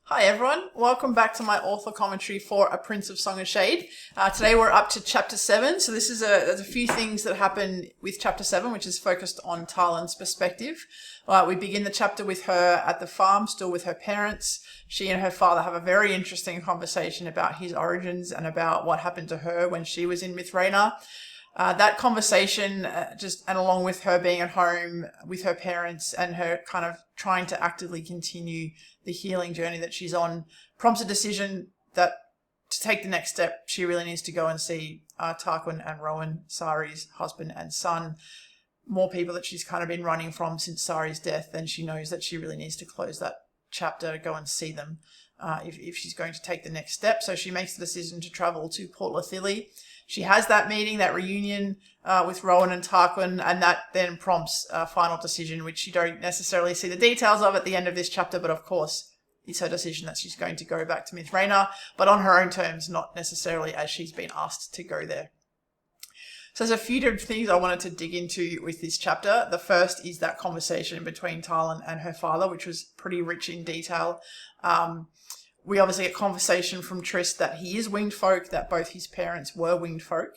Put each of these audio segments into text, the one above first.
Hi everyone, welcome back to my author commentary for A Prince of Song and Shade. Today we're up to chapter 7, so this is there's a few things that happen with chapter 7, which is focused on Talyn's perspective. We begin the chapter with her at the farm, still with her parents. She and her father have a very interesting conversation about his origins and about what happened to her when she was in Mithraina. That conversation, and along with her being at home with her parents and her kind of trying to actively continue the healing journey that she's on, prompts a decision that to take the next step, she really needs to go and see Tarquin and Rowan, Sari's husband and son, more people that she's kind of been running from since Sari's death, and she knows that she really needs to close that chapter, go and see them if she's going to take the next step. So she makes the decision to travel to Port Lethili. She has that meeting, that reunion with Rowan and Tarquin, and that then prompts a final decision, which you don't necessarily see the details of at the end of this chapter, but of course it's her decision that she's going to go back to Mithraina, but on her own terms, not necessarily as she's been asked to go there. So there's a few different things I wanted to dig into with this chapter. The first is that conversation between Talyn and her father, which was pretty rich in detail. We obviously get conversation from Triss that he is winged folk, that both his parents were winged folk.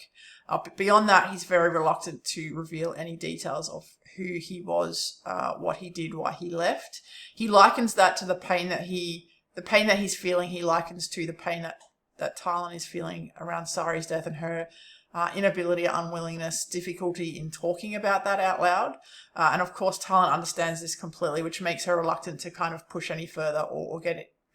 But beyond that, he's very reluctant to reveal any details of who he was, what he did, why he left. He likens that to the pain that he's feeling. He likens to the pain that Talyn is feeling around Sari's death and her inability, unwillingness, difficulty in talking about that out loud. And of course, Talyn understands this completely, which makes her reluctant to kind of push any further or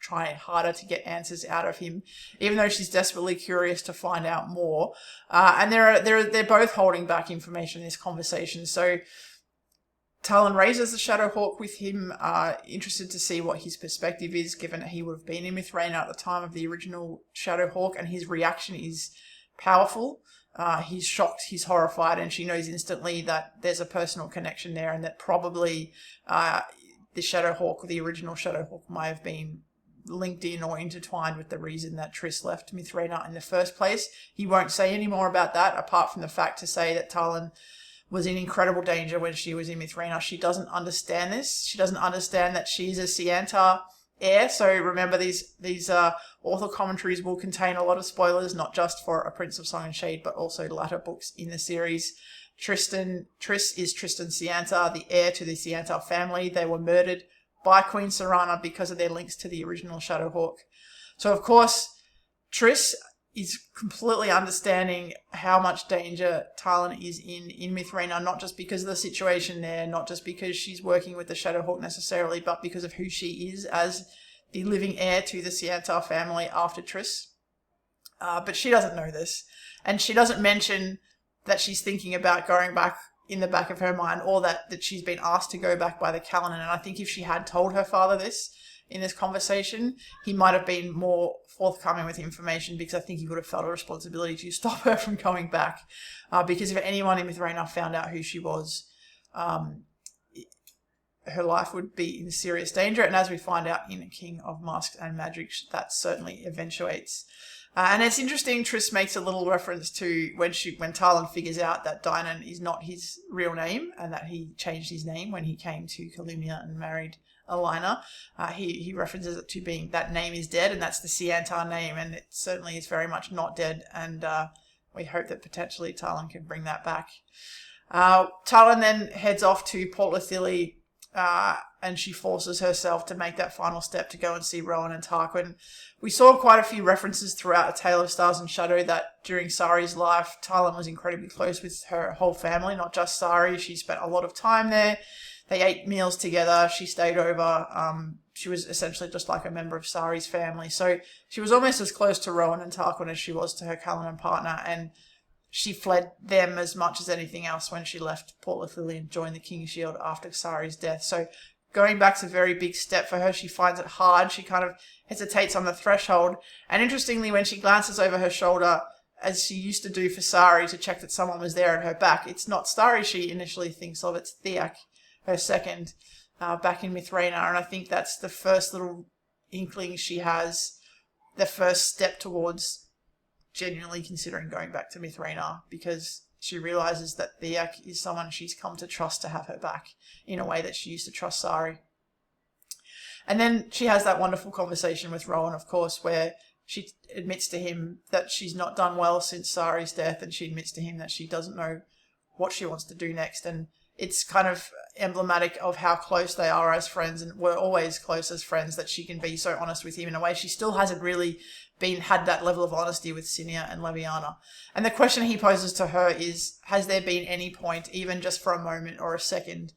try harder to get answers out of him, even though she's desperately curious to find out more. And they're both holding back information in this conversation. So Talyn raises the Shadowhawk with him, interested to see what his perspective is, given that he would have been in Mithraina at the time of the original Shadowhawk, and his reaction is powerful. He's shocked, he's horrified, and she knows instantly that there's a personal connection there, and that probably the Shadowhawk, the original Shadowhawk, might have been linked in or intertwined with the reason that Triss left Mithraina in the first place. He won't say any more about that, apart from the fact to say that Talyn was in incredible danger when she was in Mithraina. She doesn't understand this. She doesn't understand that she's a Siantar heir. So remember, these author commentaries will contain a lot of spoilers, not just for A Prince of Song and Shade, but also latter books in the series. Triss is Tristan Siantar, the heir to the Siantar family. They were murdered by Queen Serana because of their links to the original Shadowhawk. So of course, Triss is completely understanding how much danger Talyn is in Mithraina, not just because of the situation there, not just because she's working with the Shadowhawk necessarily, but because of who she is as the living heir to the Siantar family after Triss. But she doesn't know this, and she doesn't mention that she's thinking about going back in the back of her mind, or that she's been asked to go back by the Callanan. And I think if she had told her father this in this conversation, he might have been more forthcoming with information, because I think he would have felt a responsibility to stop her from going back. Because if anyone in Mithraina found out who she was, her life would be in serious danger. And as we find out in King of Masks and Magic, that certainly eventuates. And it's interesting, Triss makes a little reference to when Talyn figures out that Dynan is not his real name, and that he changed his name when he came to Kalumia and married Alina. He references it to being that name is dead, and that's the Siantar name, and it certainly is very much not dead, and we hope that potentially Talyn can bring that back. Talyn then heads off to Port Lethili, and she forces herself to make that final step to go and see Rowan and Tarquin. We saw quite a few references throughout A Tale of Stars and Shadow that during Sari's life, Talyn was incredibly close with her whole family, not just Sari. She spent a lot of time there. They ate meals together. She stayed over. She was essentially just like a member of Sari's family. So she was almost as close to Rowan and Tarquin as she was to her Callanan partner, and she fled them as much as anything else when she left Port Lethili and joined the King's Shield after Sari's death. So going back's a very big step for her. She finds it hard. She kind of hesitates on the threshold. And interestingly, when she glances over her shoulder, as she used to do for Sari to check that someone was there at her back, it's not Sari she initially thinks of, it's Theak, her second, back in Mithraina. And I think that's the first little inkling she has, the first step towards genuinely considering going back to Mithraina, because she realizes that Theak is someone she's come to trust to have her back in a way that she used to trust Sari. And then she has that wonderful conversation with Rowan, of course, where she admits to him that she's not done well since Sari's death, and she admits to him that she doesn't know what she wants to do next. And it's kind of emblematic of how close they are as friends, and were always close as friends, that she can be so honest with him in a way she still hasn't really had that level of honesty with Cinia and Leviana. And the question he poses to her is, has there been any point, even just for a moment or a second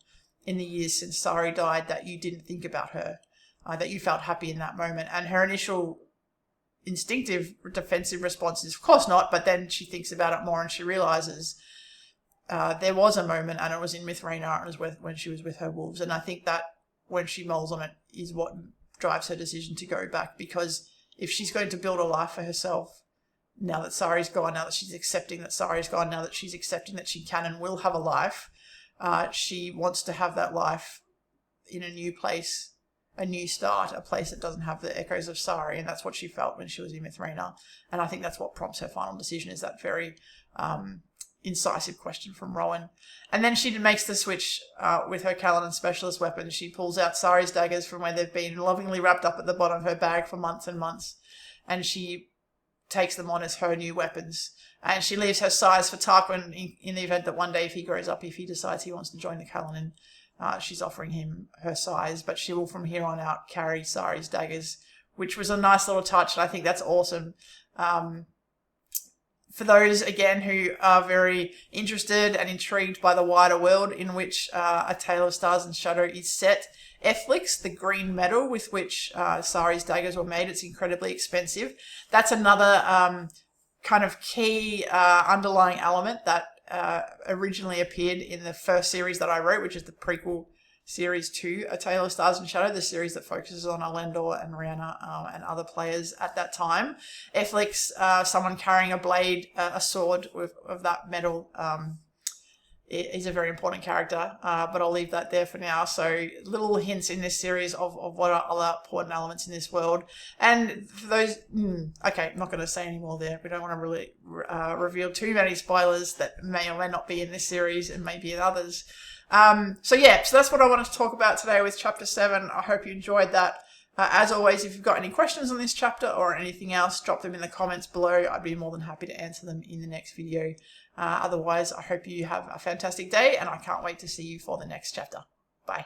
in the years since Sari died, that you didn't think about her, that you felt happy in that moment? And her initial instinctive defensive response is, of course not, but then she thinks about it more and she realizes there was a moment, and it was in Mithrena, and it was when she was with her wolves. And I think that when she mulls on it is what drives her decision to go back, because if she's going to build a life for herself, now that Sari's gone, now that she's accepting that Sari's gone, now that she's accepting that she can and will have a life, she wants to have that life in a new place, a new start, a place that doesn't have the echoes of Sari. And that's what she felt when she was in Mithrena. And I think that's what prompts her final decision, is that very incisive question from Rowan. And then she makes the switch with her Caladan specialist weapon. She pulls out Sari's daggers from where they've been lovingly wrapped up at the bottom of her bag for months and months, and she takes them on as her new weapons. And she leaves her size for Tarquin in the event that one day, if he grows up, if he decides he wants to join the Caladan, she's offering him her size. But she will from here on out carry Sari's daggers, which was a nice little touch, and I think that's awesome. For those, again, who are very interested and intrigued by the wider world in which A Tale of Stars and Shadow is set, Efflix, the green metal with which Sari's daggers were made, it's incredibly expensive. That's another kind of key underlying element that originally appeared in the first series that I wrote, which is the prequel series to A Tale of Stars and Shadow, the series that focuses on Elendor and Rhianna and other players at that time. Efflix, someone carrying a blade, a sword of that metal, is a very important character, but I'll leave that there for now. So little hints in this series of what are other important elements in this world. And for those, okay, I'm not going to say any more there. We don't want to really reveal too many spoilers that may or may not be in this series and maybe in others. So that's what I wanted to talk about today with Chapter 7. I hope you enjoyed that. As always, if you've got any questions on this chapter or anything else, drop them in the comments below. I'd be more than happy to answer them in the next video. Otherwise, I hope you have a fantastic day, and I can't wait to see you for the next chapter. Bye.